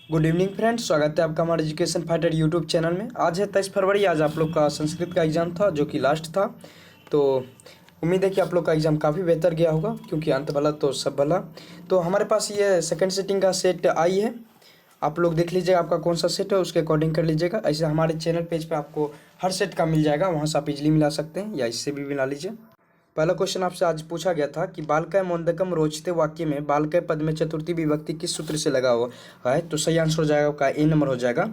Good evening friends, स्वागत है आपका हमारे एजुकेशन फाइटर यूट्यूब चैनल में। आज है 23 फरवरी। आज आप लोग का संस्कृत का एग्ज़ाम था जो कि लास्ट था। तो उम्मीद है कि आप लोग का एग्ज़ाम काफ़ी बेहतर गया होगा, क्योंकि अंत भला तो सब भला। तो हमारे पास ये सेकंड सेटिंग का सेट आई है। आप लोग देख लीजिएगा आपका कौन सा सेट है, उसके अकॉर्डिंग कर लीजिएगा। ऐसे हमारे चैनल पेज पे आपको हर सेट का मिल जाएगा, वहाँ से आप इजली मिला सकते हैं या इससे भी मिला लीजिए। पहला क्वेश्चन आपसे आज पूछा गया था कि बालकय मोदकम रोचते वाक्य में बालकय पद में चतुर्थी विभक्ति किस सूत्र से लगा हुआ है। तो सही आंसर हो जाएगा आपका ए नंबर हो जाएगा,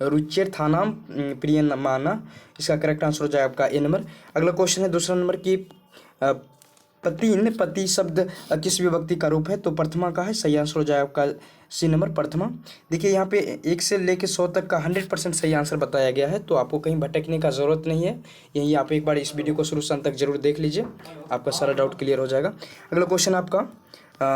रुचिर्थानाम प्रियमाना। इसका करेक्ट आंसर हो जाएगा आपका ए नंबर। अगला क्वेश्चन है दूसरा नंबर की पतिन पति शब्द किस विभक्ति का रूप है। तो प्रथमा का है, सही आंसर हो जाएगा आपका सी नंबर प्रथमा। देखिए यहाँ पे 1 से लेकर 100 तक का 100% सही आंसर बताया गया है, तो आपको कहीं भटकने का ज़रूरत नहीं है। यही आप एक बार इस वीडियो को शुरू से अंत तक जरूर देख लीजिए, आपका सारा डाउट क्लियर हो जाएगा। अगला क्वेश्चन आपका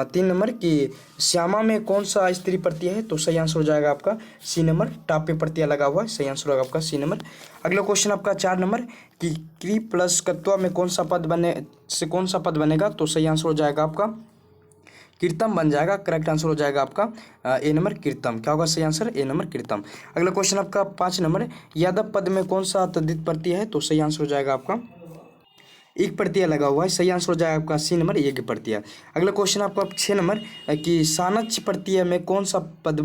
3 नंबर की श्यामा में कौन सा स्त्री प्रत्यय है। तो सही आंसर हो जाएगा आपका सी नंबर, टाप पे प्रत्यय लगा हुआ है, सही आंसर होगा आपका सी नंबर। अगला क्वेश्चन आपका 4 नंबर कि क्री प्लस कत्वा में कौन सा पद बनेगा। तो सही आंसर हो जाएगा आपका कीर्तम बन जाएगा। करेक्ट आंसर हो जाएगा आपका ए नंबर कीर्तम। क्या होगा सही आंसर, ए नंबर कीर्तम। अगला क्वेश्चन आपका 5 नंबर यादव पद में कौन सा तद्धित प्रत्यय है। तो सही आंसर हो जाएगा आपका एक प्रत्यय लगा हुआ है, सही आंसर हो जाएगा आपका सी नंबर एक प्रत्यय। अगला क्वेश्चन आपका 6 नंबर कि सानच प्रत्यय में कौन सा पद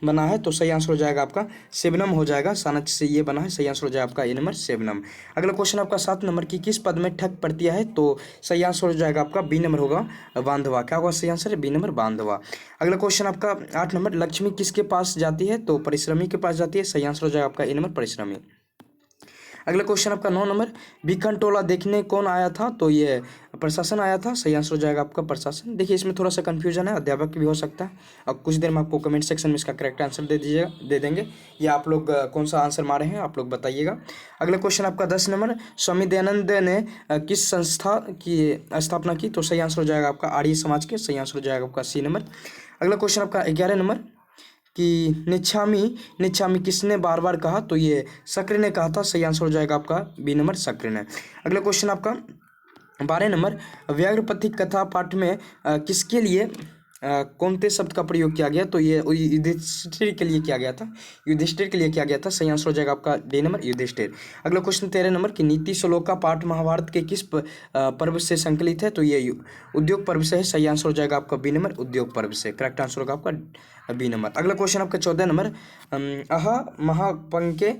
बना है। तो सही आंसर हो जाएगा आपका सेवनम हो जाएगा, सानच से ये बना है, सही आंसर हो जाएगा आपका ए नंबर सेवनम। अगला क्वेश्चन आपका 7 नंबर की किस पद में ठक प्रत्यय है। तो सही आंसर हो जाएगा आपका बी नंबर होगा बांधवा। क्या होगा सही आंसर, बी नंबर बांधवा। अगला क्वेश्चन आपका 8 नंबर लक्ष्मी किसके पास जाती है। तो परिश्रमी के पास जाती है, सही आंसर हो जाएगा आपका ए नंबर परिश्रमी। अगला क्वेश्चन आपका 9 नंबर भिखन टोला देखने कौन आया था। तो ये प्रशासन आया था, सही आंसर हो जाएगा आपका प्रशासन। देखिए इसमें थोड़ा सा कंफ्यूजन है, अध्यापक भी हो सकता है। अब कुछ देर में आपको कमेंट सेक्शन में इसका करेक्ट आंसर दे देंगे, या आप लोग कौन सा आंसर मारे हैं आप लोग बताइएगा। अगला क्वेश्चन आपका 10 नंबर स्वामी दयानंद ने किस संस्था की स्थापना की। तो सही आंसर हो जाएगा आपका आर्य समाज के, सही आंसर हो जाएगा आपका सी नंबर। अगला क्वेश्चन आपका 11 नंबर कि निच्छामी किसने बार बार कहा। तो ये शक्र ने कहा था, सही आंसर हो जाएगा आपका बी नंबर शक्र ने। अगला क्वेश्चन आपका 12 नंबर व्याघ्रपथिक कथा पाठ में किसके लिए कौनते शब्द का प्रयोग किया गया। तो ये युधिष्ठिर के लिए किया गया था, युधिष्ठिर के लिए किया गया था, सही आंसर हो जाएगा आपका डी नंबर युधिष्ठिर। अगला क्वेश्चन 13 नंबर की नीति श्लोक का पाठ महाभारत के किस पर्व से संकलित है। तो ये उद्योग पर्व से है, सही आंसर हो जाएगा आपका बी नंबर उद्योग पर्व से। करेक्ट आंसर होगा आपका बी नंबर। अगला क्वेश्चन आपका 14 नंबर अह महापंके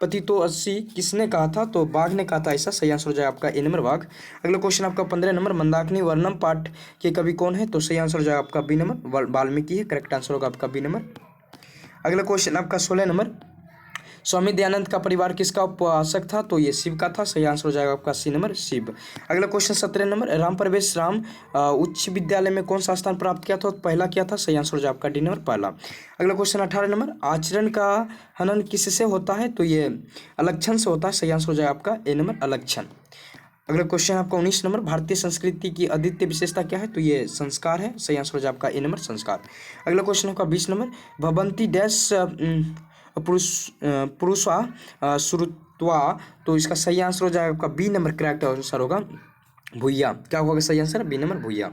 पतितो 80 किसने कहा था। तो बाघ ने कहा था ऐसा, सही आंसर हो जाएगा आपका ए नंबर बाघ। अगला क्वेश्चन आपका 15 नंबर मंदाकिनी वर्णम पाठ के कवि कौन है। तो सही आंसर हो जाएगा आपका बी नंबर वाल्मीकि है, करेक्ट आंसर होगा आपका बी नंबर। अगला क्वेश्चन आपका 16 नंबर स्वामी दयानंद का परिवार किसका उपासक था। तो ये शिव का था, सही आंसर हो जाएगा आपका सी नंबर शिव। अगला क्वेश्चन 17 नंबर राम प्रवेश राम उच्च विद्यालय में कौन सा स्थान प्राप्त किया था। तो पहला किया था, सही आंसर हो जाएगा आपका डी नंबर पहला। अगला क्वेश्चन 18 नंबर आचरण का हनन किससे होता है। तो ये अलक्षण से होता है, सही आंसर हो जाएगा आपका ए नंबर अलक्षण। अगला क्वेश्चन आपका 19 नंबर भारतीय संस्कृति की अद्वितीय विशेषता क्या है। तो ये संस्कार है, सही आंसर हो जाएगा आपका ए नंबर संस्कार। अगला क्वेश्चन आपका 20 नंबर भवंती डैश पुरुषा श्रुत्वा। तो इसका सही आंसर हो जाएगा आपका बी नंबर, करेक्ट आंसर होगा भूया। क्या होगा सही आंसर, बी नंबर भूया।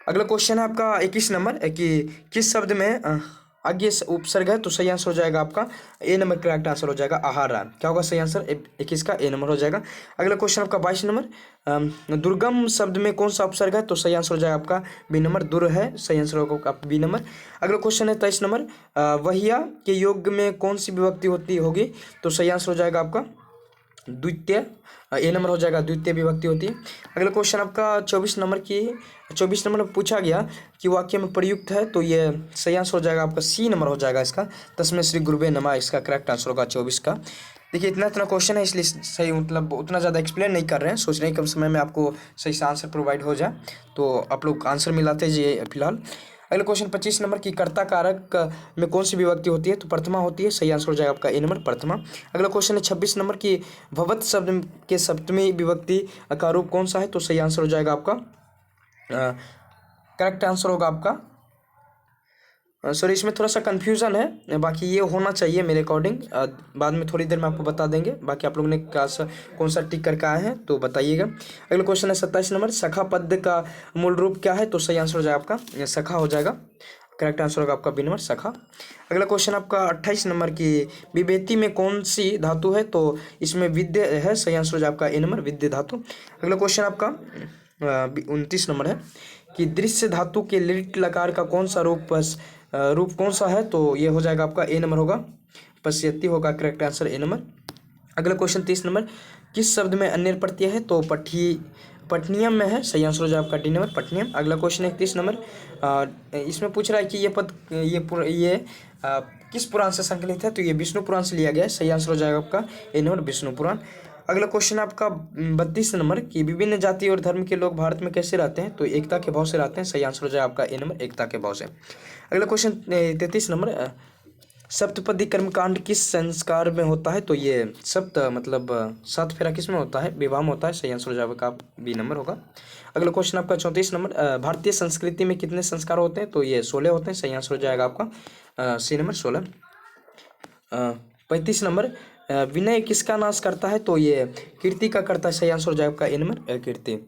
अगला क्वेश्चन है आपका 21 नंबर कि किस शब्द में आगे उपसर्ग है। तो सही आंसर हो जाएगा आपका ए नंबर, करेक्ट आंसर हो जाएगा आहारा। क्या होगा सही आंसर 21 का ए नंबर हो जाएगा। अगला क्वेश्चन आपका 22 नंबर दुर्गम शब्द में कौन सा उपसर्ग है। तो सही आंसर हो जाएगा आपका बी नंबर दुर है, सही आंसर होगा आपका बी नंबर। अगला क्वेश्चन है 23 नंबर वहिया के योग में कौन सी विभक्ति होगी। तो सही आंसर हो जाएगा आपका द्वितीय, ए नंबर हो जाएगा द्वितीय विभक्ति होती है। अगला क्वेश्चन आपका 24 नंबर में पूछा गया कि वाक्य में प्रयुक्त है। तो ये सही आंसर हो जाएगा आपका सी नंबर हो जाएगा इसका तस्मै श्री गुरुवे नमः, इसका करेक्ट आंसर होगा 24 का। देखिए इतना क्वेश्चन है, इसलिए सही मतलब उतना ज़्यादा एक्सप्लेन नहीं कर रहे हैं, सोच रहे हैं कम समय में आपको सही से आंसर प्रोवाइड हो जाए, तो आप लोग आंसर मिलाते जाइए फिलहाल। अगला क्वेश्चन 25 नंबर की कर्ता कारक में कौन सी विभक्ति होती है। तो प्रथमा होती है, सही आंसर हो जाएगा आपका ए नंबर प्रथमा। अगला क्वेश्चन है 26 नंबर की भवत शब्द के सप्तमी विभक्ति का रूप कौन सा है। तो सही आंसर हो जाएगा आपका करेक्ट आंसर होगा आपका सॉरी, इसमें थोड़ा सा कन्फ्यूज़न है, बाकी ये होना चाहिए मेरे अकॉर्डिंग। बाद में थोड़ी देर में आपको बता देंगे। बाकी आप लोगों ने कौन सा टिक करके आए हैं तो बताइएगा। अगला क्वेश्चन है 27 नंबर, सखा पद का मूल रूप क्या है? तो सही आंसर हो जाएगा आपका सखा हो जाएगा। करेक्ट आंसर होगा आपका बी नंबर सखा। अगला क्वेश्चन आपका 28 नंबर की विभेति में कौन सी धातु है? तो इसमें विद्य है, सही आंसर हो जाएगा आपका ए नंबर विद्य धातु। अगला क्वेश्चन आपका 29 नंबर है कि दृश्य धातु के लिट लकार का कौन सा रूप कौन सा है? तो ये हो जाएगा आपका ए नंबर होगा, पश्यति होगा करेक्ट आंसर ए नंबर। अगला क्वेश्चन 30 नंबर, किस शब्द में अन्य प्रत्यय है? तो पठनियम में है, सही आंसर हो जाएगा आपका डी नंबर पठनियम। अगला क्वेश्चन 31 नंबर, इसमें पूछ रहा है कि ये किस पुराण से संकलित है? तो ये विष्णु पुराण से लिया गया है, सही आंसर हो जाएगा आपका ए नंबर विष्णु पुराण। अगला क्वेश्चन आपका 32 नंबर की विभिन्न जाति और धर्म के लोग भारत में कैसे रहते हैं? तो एकता के भाव से रहते हैं, सही आंसर हो जाएगा आपका ए नंबर एकता के भाव से। अगला क्वेश्चन 33 नंबर, सप्तपदी कर्मकांड किस संस्कार में होता है? तो ये सप्त मतलब 7 फेरा किस में होता है? विवाह में होता है, सही आंसर हो जाएगा आपका बी नंबर होगा। अगला क्वेश्चन आपका 34 नंबर, भारतीय संस्कृति में कितने संस्कार होते हैं? तो ये 16 होते हैं, सही आंसर हो जाएगा आपका सी नंबर 16। 35 नंबर, विनय किसका नाश करता है? तो ये कीर्ति का करता है, सही आंसर हो जाएगा आपका ए नंबर कीर्ति।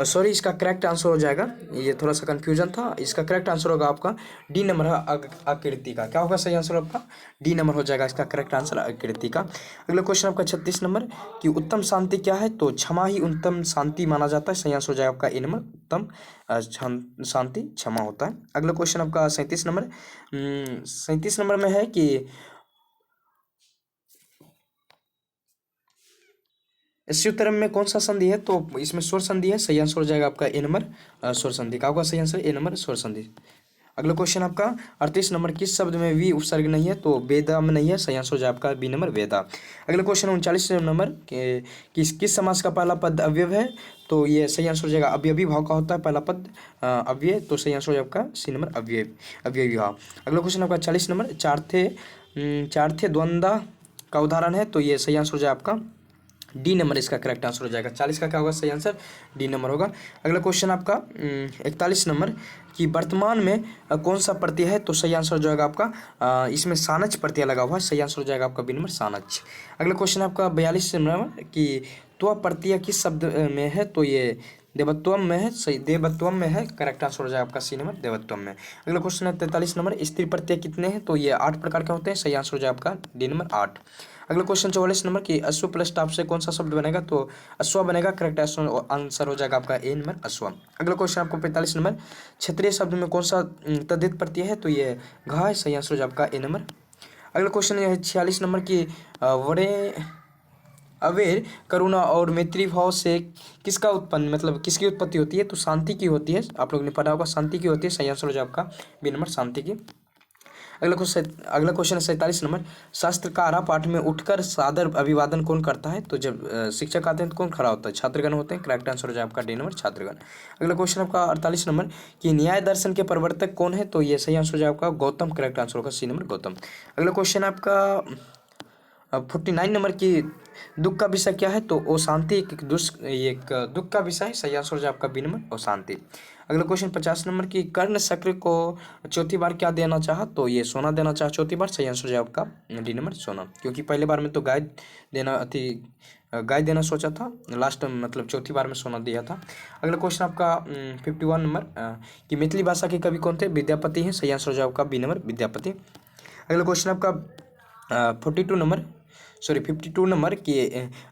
सॉरी, इसका करेक्ट आंसर हो जाएगा, ये थोड़ा सा कन्फ्यूजन था। इसका करेक्ट आंसर होगा आपका डी नंबर है आकृति का। क्या होगा सही आंसर आपका? डी नंबर हो जाएगा इसका करेक्ट आंसर आकृति का। अगला क्वेश्चन आपका 36 नंबर कि उत्तम शांति क्या है? तो क्षमा ही उत्तम शांति माना जाता है, सही आंसर हो जाएगा आपका ए नंबर उत्तम शांति क्षमा होता है। अगला क्वेश्चन आपका 37 नंबर, 37 नंबर में है कि स्युतरम में कौन सा संधि है? तो इसमें स्वर संधि है, सही आंसर हो जाएगा आपका ए नंबर स्वर संधि का होगा, सही आंसर ए नंबर स्वर संधि। अगला क्वेश्चन आपका 38 नंबर, किस शब्द में वी उपसर्ग नहीं है? तो वेदा में नहीं है, सही आंसर हो जाएगा आपका बी नंबर वेदा। अगला क्वेश्चन 39 नंबर, किस समास का पहला पद अव्यय है? तो ये सही आंसर हो जाएगा अवयवी भाव का होता है पहला पद अव्यय, तो सही आंसर हो जाएगा आपका सी नंबर अवयवी भाव। अगला क्वेश्चन आपका 40 नंबर, चार्थे द्वंद्व का उदाहरण है? तो ये सही आंसर हो जाएगा आपका डी नंबर इसका करेक्ट आंसर हो जाएगा। 40 का क्या होगा सही आंसर? डी नंबर होगा। अगला क्वेश्चन आपका 41 नंबर कि वर्तमान में कौन सा प्रत्यय है? तो सही आंसर हो जाएगा आपका इसमें सानच प्रत्यय लगा हुआ है, सही आंसर हो जाएगा आपका बी नंबर सानच। अगला क्वेश्चन आपका 42 नंबर कि त्व प्रत्यय किस शब्द में है? तो ये देवत्वम में है, सही देवत्वम में है, करेक्ट आंसर हो जाएगा आपका सी नंबर देवत्वम में। अगला क्वेश्चन है 43 नंबर, स्त्री प्रत्यय कितने हैं? तो ये 8 प्रकार के होते हैं, सही आंसर हो जाएगा आपका डी नंबर 8। अगला क्वेश्चन 44 नंबर की अश्व प्लस टाप से कौन सा शब्द बनेगा? तो अश्व बनेगा, करेक्ट आंसर हो जाएगा आपका ए नंबर अश्व। अगला क्वेश्चन आपको 45 नंबर, क्षेत्रीय शब्द में कौन सा तद्धित प्रत्यय है? तो ये घ है, सही आंसर हो जाएगा आपका ए नंबर। अगला क्वेश्चन है 46 नंबर की वरे अवेर करुणा और मैत्री भाव से किसका उत्पन्न मतलब किसकी उत्पत्ति होती है? तो शांति की होती है, आप लोगों ने पढ़ा होगा शांति की होती है, सही आंसर हो जाएगा आपका बी नंबर शांति की। अगला क्वेश्चन है 47 नंबर, शास्त्रकारा पाठ में उठकर सादर अभिवादन कौन करता है? तो जब शिक्षक आते हैं तो कौन खड़ा होता है? छात्रगण होते हैं, करेक्ट आंसर हो जाए आपका डी नंबर छात्रगण। अगला क्वेश्चन आपका 48 नंबर कि न्याय दर्शन के प्रवर्तक कौन है? तो ये सही आंसर हो जाए आपका गौतम, करेक्ट आंसर होगा सी नंबर गौतम। अगला क्वेश्चन आपका 49 नंबर की दुख का विषय क्या है? तो ओ शांति एक दुख का विषय है, सही आंसर हो जाए आपका बी नंबर ओ शांति। अगला क्वेश्चन 50 नंबर की कर्ण शक्र को चौथी बार क्या देना चाहा? तो ये सोना देना चाहा चौथी बार, सही आंसर हो जाए आपका डी नंबर सोना, क्योंकि पहले बार में तो गाय देना सोचा था, लास्ट मतलब चौथी बार में सोना दिया था। अगला क्वेश्चन आपका 51 नंबर कि मैथिली भाषा के कवि कौन थे? विद्यापति हैं, सही आंसर हो जाए आपका बी नंबर विद्यापति। अगला क्वेश्चन आपका 52 नंबर कि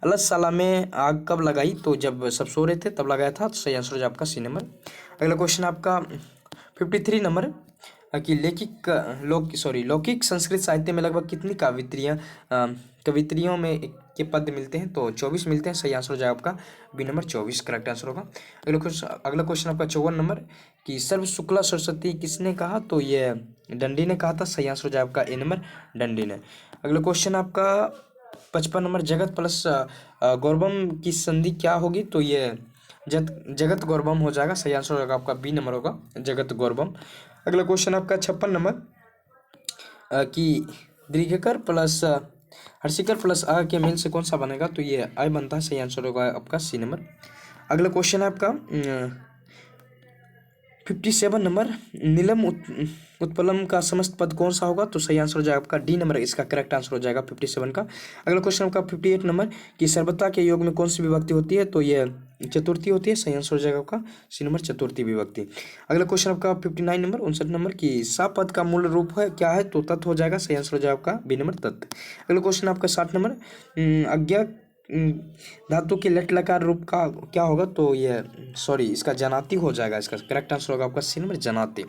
अलससाला में आग कब लगाई? तो जब सब सो रहे थे तब लगाया था, तो सही आंसर हो जाए आपका सी नंबर। अगला क्वेश्चन आपका 53 नंबर कि लौकिक संस्कृत साहित्य में लगभग कितनी कवित्रियों में के पद मिलते हैं? तो 24 मिलते हैं, सही आंसर हो जाए आपका बी नंबर 24, करेक्ट आंसर होगा। अगला क्वेश्चन आपका 54 नंबर कि सर्व शुक्ला सरस्वती किसने कहा? तो ये डंडी ने कहा था, सही आंसर हो जाए आपका ए नंबर डंडी ने। अगला क्वेश्चन आपका 55 नंबर जगत प्लस गौरवम की संधि क्या होगी? तो ये जगत गौरवम हो जाएगा, सही आंसर होगा आपका बी नंबर होगा जगत गौरवम। अगला क्वेश्चन आपका 56 नंबर कि दीर्घकर प्लस हर्षिकर प्लस अ के मेल से कौन सा बनेगा? तो ये आई बनता है, सही आंसर होगा आपका सी नंबर। अगला क्वेश्चन है आपका 57 नंबर, नीलम उत्पलम का समस्त पद कौन सा होगा? तो सही आंसर हो जाएगा आपका डी नंबर, इसका करेक्ट आंसर हो जाएगा 57 का। अगला क्वेश्चन आपका 58 नंबर कि सर्वथा के योग में कौन सी विभक्ति होती है? तो ये चतुर्थी होती है। सही आंसर हो जाएगा आपका सी नंबर, चतुर्थी विभक्ति। अगला क्वेश्चन आपका 59 नंबर, 59 नंबर की सा पद का मूल रूप है क्या है? तो तत्व हो जाएगा। सही आंसर हो जाएगा आपका बी नंबर, तत्व। अगला क्वेश्चन आपका 60 नंबर, अज्ञा धातु के लट लकार रूप का क्या होगा? तो ये सॉरी, इसका जनाती हो जाएगा। इसका करेक्ट आंसर होगा आपका सी नंबर, जनाती।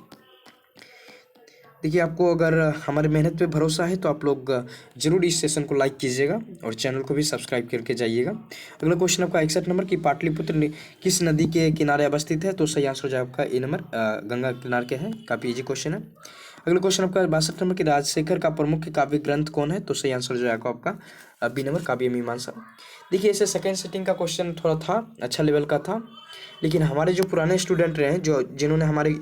देखिए, आपको अगर हमारी मेहनत पे भरोसा है तो आप लोग जरूर इस सेशन को लाइक कीजिएगा और चैनल को भी सब्सक्राइब करके जाइएगा। अगला क्वेश्चन आपका 61 नंबर की पाटलिपुत्र किस नदी के किनारे अवस्थित है? तो सही आंसर हो जाएगा आपका ए नंबर, गंगा किनारे के है। काफ़ी इजी क्वेश्चन है। अगला क्वेश्चन आपका 62 नंबर की राजशेखर का प्रमुख काव्य ग्रंथ कौन है? तो सही आंसर हो जाएगा आपका बी नंबर, काव्य मीमांसा। देखिए, इसे सेकेंड सिटिंग का क्वेश्चन थोड़ा था, अच्छा लेवल का था, लेकिन हमारे जो पुराने स्टूडेंट रहे हैं, जिन्होंने हमारे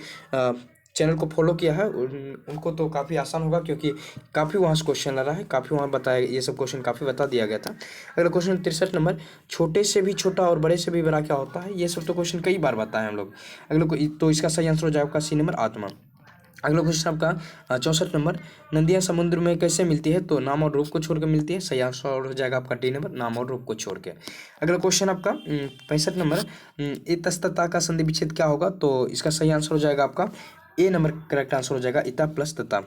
चैनल को फॉलो किया है, उनको तो काफ़ी आसान होगा, क्योंकि काफ़ी वहाँ से क्वेश्चन ला रहा है, काफ़ी वहाँ बताया, ये सब क्वेश्चन काफ़ी बता दिया गया था। अगला क्वेश्चन 63 नंबर, छोटे से भी छोटा और बड़े से भी बड़ा क्या होता है? ये सब तो क्वेश्चन कई बार बताए हम लोग। तो इसका सही आंसर हो जाएगा आपका सी नंबर, आत्मा। अगला क्वेश्चन आपका 64 नंबर, नदियाँ समुद्र में कैसे मिलती है? तो नाम और रूप को छोड़ के मिलती है। सही आंसर हो जाएगा आपका डी नंबर, नाम और रूप को छोड़ के। अगला क्वेश्चन आपका 65 नंबर, इतस्तता का संधि विच्छेद क्या होगा? तो इसका सही आंसर हो जाएगा आपका ए नंबर, करेक्ट आंसर हो जाएगा इता प्लस तता।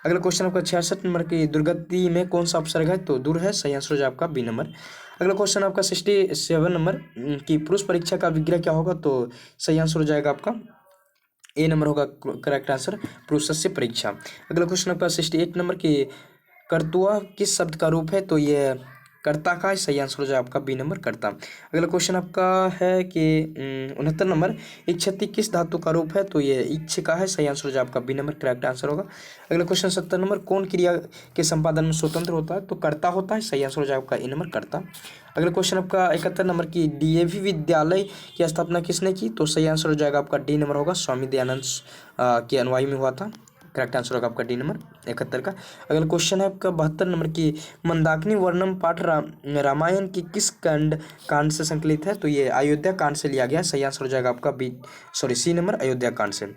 अगला क्वेश्चन आपका 66 नंबर की दुर्गति में कौन सा उपसर्ग है? तो दूर है। सही आंसर हो जाएगा आपका बी नंबर। अगला क्वेश्चन आपका 67 नंबर की पुरुष परीक्षा का विग्रह क्या होगा? तो सही आंसर हो जाएगा आपका ए नंबर होगा करेक्ट आंसर, पुरुषस्य परीक्षा। अगला क्वेश्चन आपका 68 नंबर की कर्तुआ किस शब्द का रूप है? तो ये कर्ता का सही आंसर हो जाए आपका बी नंबर, कर्ता। अगला क्वेश्चन आपका है कि 69 नंबर, इच्छति किस धातु का रूप है? तो ये इच्छ का है। सही आंसर हो जाए आपका बी नंबर, करेक्ट आंसर होगा। अगला क्वेश्चन 70 नंबर, कौन क्रिया के संपादन में स्वतंत्र होता है? तो कर्ता होता है। सही आंसर हो जाए आपका ए नंबर, कर्ता। अगला क्वेश्चन आपका 71 नंबर की डीएवी विद्यालय की स्थापना किसने की? तो सही आंसर हो जाएगा आपका डी नंबर होगा, स्वामी दयानंद के अनुयायी में हुआ था। करेक्ट आंसर होगा आपका डी नंबर 71 का। अगला क्वेश्चन है आपका 72 नंबर की मंदाकिनी वर्णम पाठ रामायण की किस कांड से संकलित है? तो ये अयोध्या कांड से लिया गया। सही आंसर हो जाएगा आपका सी नंबर, अयोध्या कांड से।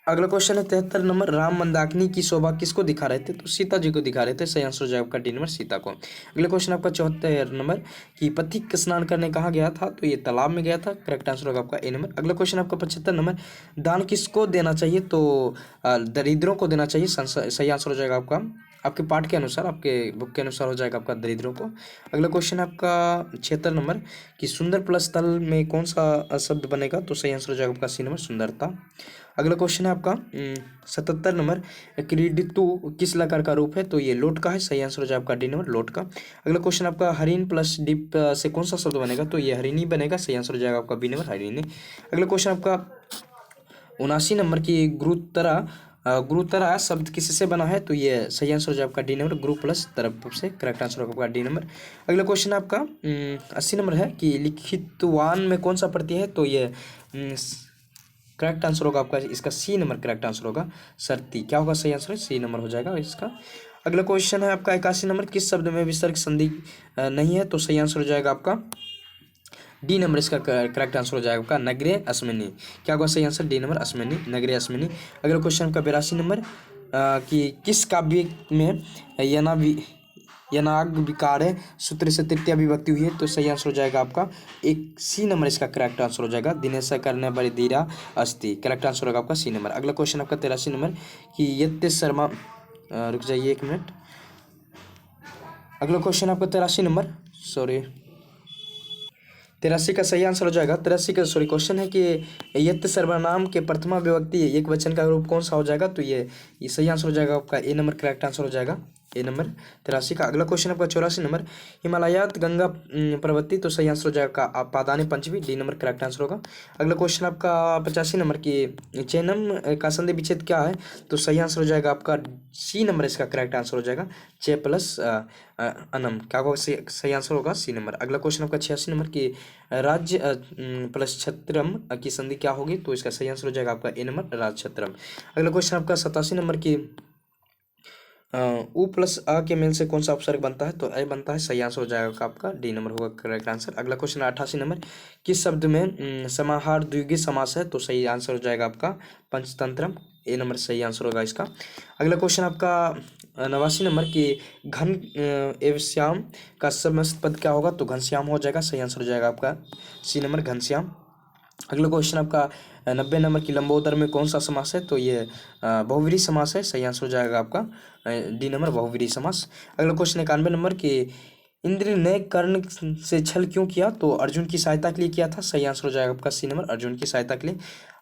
अगला क्वेश्चन है 73 नंबर, राम मंदाकिनी की शोभा किसको दिखा रहे थे? तो सीता जी को दिखा रहे थे। सही आंसर हो जाएगा आपका डी नंबर, सीता को। अगला क्वेश्चन आपका 74 नंबर कि पथिक स्नान करने कहाँ गया था? तो ये तालाब में गया था। करेक्ट आंसर होगा आपका ए नंबर। अगला क्वेश्चन आपका 75 नंबर, दान किसको देना चाहिए? तो दरिद्रों को देना चाहिए। सही आंसर हो जाएगा आपके पाठ के अनुसार, आपके बुक के अनुसार हो जाएगा आपका दरिद्रों को। अगला क्वेश्चन आपका 76 नंबर कि सुंदर प्लस तल में कौन सा शब्द बनेगा? तो सही आंसर हो जाएगा आपका सी नंबर, सुंदरता। अगला क्वेश्चन है आपका 77 नंबर, क्रीडितु किस लकार का रूप है? तो ये लोट का है। सही आंसर हो जाएगा आपका डी नंबर, लोट का। अगला क्वेश्चन आपका हरिण प्लस डिप से कौन सा शब्द बनेगा? तो ये हरिणी बनेगा। सही आंसर हो जाएगा आपका बी नंबर, हरिणी। अगला क्वेश्चन आपका 79 नंबर की गुरुतरा शब्द किससे बना है? तो ये सही आंसर हो जाएगा आपका डी नंबर, गुरु प्लस तरफ से। करेक्ट आंसर होगा आपका डी नंबर। अगला क्वेश्चन आपका 80 नंबर है कि लिखितवान में कौन सा प्रत्यय है? तो ये करेक्ट आंसर होगा आपका इसका सी नंबर, करेक्ट आंसर होगा सर्ती। क्या होगा सही आंसर? सी नंबर हो जाएगा इसका। अगला क्वेश्चन है आपका 81 नंबर, किस शब्द में विसर्ग संधि नहीं है? तो सही आंसर हो जाएगा आपका डी नंबर, इसका करेक्ट आंसर हो जाएगा आपका नगरे अश्विनी। क्या होगा सही आंसर? डी नंबर, अश्विनी, नगरे अश्विनी। अगला क्वेश्चन आपका 82 नंबर कि किस काव्य में यनाग विकार है सूत्र से तृतीय विभक्ति हुई है? तो सही आंसर हो जाएगा आपका एक सी नंबर, इसका करेक्ट आंसर हो जाएगा दिनेश करने बड़ी धीरा अस्ति। करेक्ट आंसर होगा आपका सी नंबर। अगला क्वेश्चन आपका 83 नंबर कि यत्य शर्मा रुक जाइए एक मिनट। अगला क्वेश्चन आपका 83 नंबर, सॉरी 83 का सही आंसर हो जाएगा 83 का क्वेश्चन है कि यत्य सर्वनाम के प्रथमा विभक्ति एक वचन का रूप कौन सा हो जाएगा? तो ये सही आंसर हो जाएगा आपका ए नंबर, करेक्ट आंसर हो जाएगा ए नंबर 83 का। अगला क्वेश्चन आपका 84 नंबर, हिमालयात गंगा प्रवृत्ति। तो सही आंसर हो जाएगा पादानी पंचमी, डी नंबर, करेक्ट आंसर होगा। अगला क्वेश्चन आपका 85 नंबर की चैनम का संधि विच्छेद क्या है? तो सही आंसर हो जाएगा आपका सी नंबर, इसका करेक्ट आंसर हो जाएगा चे प्लस अनम। क्या होगा सही आंसर होगा सी नंबर। अगला क्वेश्चन आपका 86 नंबर की राज्य प्लस छत्रम की संधि क्या होगी? तो इसका सही आंसर हो जाएगा आपका ए नंबर, राज छत्रम। अगला क्वेश्चन आपका 87 नंबर की उ प्लस अ के मेल से कौन सा उपसर्ग बनता है? तो ए बनता है। सही आंसर हो जाएगा आपका डी नंबर होगा करेक्ट आंसर। अगला क्वेश्चन 88 नंबर, किस शब्द में समाहार द्विगुणी समास है? तो सही आंसर हो जाएगा आपका पंचतंत्रम, ए नंबर सही आंसर होगा इसका। अगला क्वेश्चन आपका 89 नंबर की घन एवं श्याम का समस्त पद क्या होगा? तो घनश्याम हो जाएगा, सही आंसर हो जाएगा आपका सी नंबर घनश्याम। अगला क्वेश्चन आपका 90 नंबर की लंबोदर में कौन सा समास है? तो ये बहुव्रीहि समास है, सही आंसर हो जाएगा आपका डी नंबर बहुव्रीहि समास। अगला क्वेश्चन 91 नंबर की इंद्र ने कर्ण से छल क्यों किया? तो अर्जुन की सहायता के लिए किया था, सही आंसर हो जाएगा आपका सी नंबर अर्जुन की सहायता के लिए।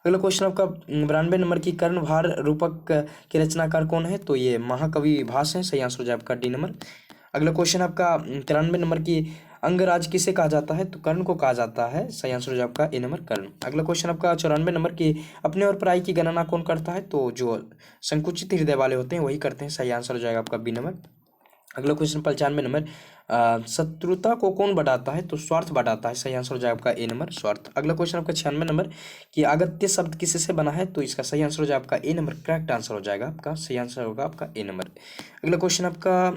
अगला क्वेश्चन आपका 92 नंबर की कर्णभार रूपक के रचनाकार कौन है? तो ये महाकवि भास है, सही आंसर हो जाएगा आपका डी नंबर। अगला क्वेश्चन आपका 93 नंबर की अंगराज किसे कहा जाता है? तो कर्ण को कहा जाता है, सही आंसर हो जाएगा आपका ए नंबर कर्ण। अगला क्वेश्चन आपका 94 नंबर की अपने और पराई की गणना कौन करता है? तो जो संकुचित हृदय वाले होते हैं वही करते हैं, सही आंसर हो जाएगा आपका बी नंबर। अगला क्वेश्चन 95 नंबर शत्रुता को कौन बढ़ाता है? तो स्वार्थ बढ़ाता है, सही आंसर हो जाएगा आपका ए नंबर स्वार्थ। अगला क्वेश्चन आपका 96 नंबर कि अगत्य शब्द किससे बना है? तो इसका सही आंसर हो जाएगा आपका ए नंबर करेक्ट आंसर हो जाएगा आपका, सही आंसर होगा आपका ए नंबर। अगला क्वेश्चन आपका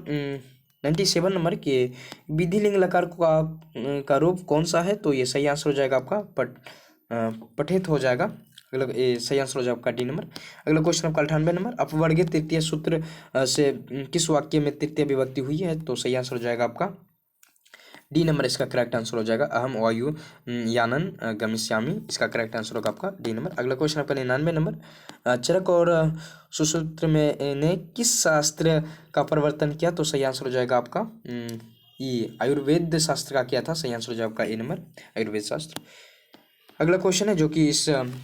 97 नंबर के विधि लिंग लकार का रूप कौन सा है? तो ये सही आंसर हो जाएगा आपका पठित हो जाएगा। अगला सही आंसर हो जाएगा आपका डी नंबर। अगला क्वेश्चन आपका 98 नंबर अपवर्गीय तृतीय सूत्र से किस वाक्य में तृतीय विभक्ति हुई है? तो सही आंसर हो जाएगा आपका डी नंबर इसका करेक्ट आंसर हो जाएगा अहम वायु यानन गमिष्यामि, इसका करेक्ट आंसर होगा आपका डी नंबर। अगला क्वेश्चन आपका 99 नंबर चरक और सुश्रुत में ने किस शास्त्र का प्रवर्तन किया? तो सही आंसर हो जाएगा आपका ये आयुर्वेद शास्त्र का किया था, सही आंसर हो जाएगा आपका ए नंबर आयुर्वेद शास्त्र। अगला क्वेश्चन है जो कि इस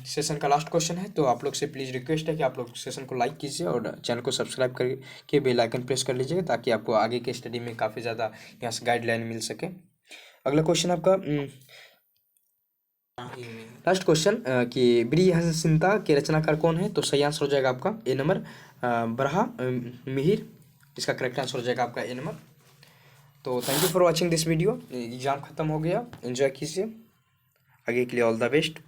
सेशन का लास्ट क्वेश्चन है, तो आप लोग से प्लीज़ रिक्वेस्ट है कि आप लोग सेशन को लाइक कीजिए और चैनल को सब्सक्राइब करके बेल आइकन प्रेस कर लीजिएगा ताकि आपको आगे के स्टडी में काफ़ी ज़्यादा यहाँ से गाइडलाइन मिल सके। अगला क्वेश्चन आपका लास्ट क्वेश्चन कि ब्रिहंसिनता के रचनाकार कौन है? तो सही आंसर हो जाएगा आपका ए नंबर बरहा मिहिर, इसका करेक्ट आंसर हो जाएगा आपका ए नंबर। तो thank you for watching this video. Exam खत्म हो गया, एंजॉय कीजिए, आगे के लिए ऑल द बेस्ट।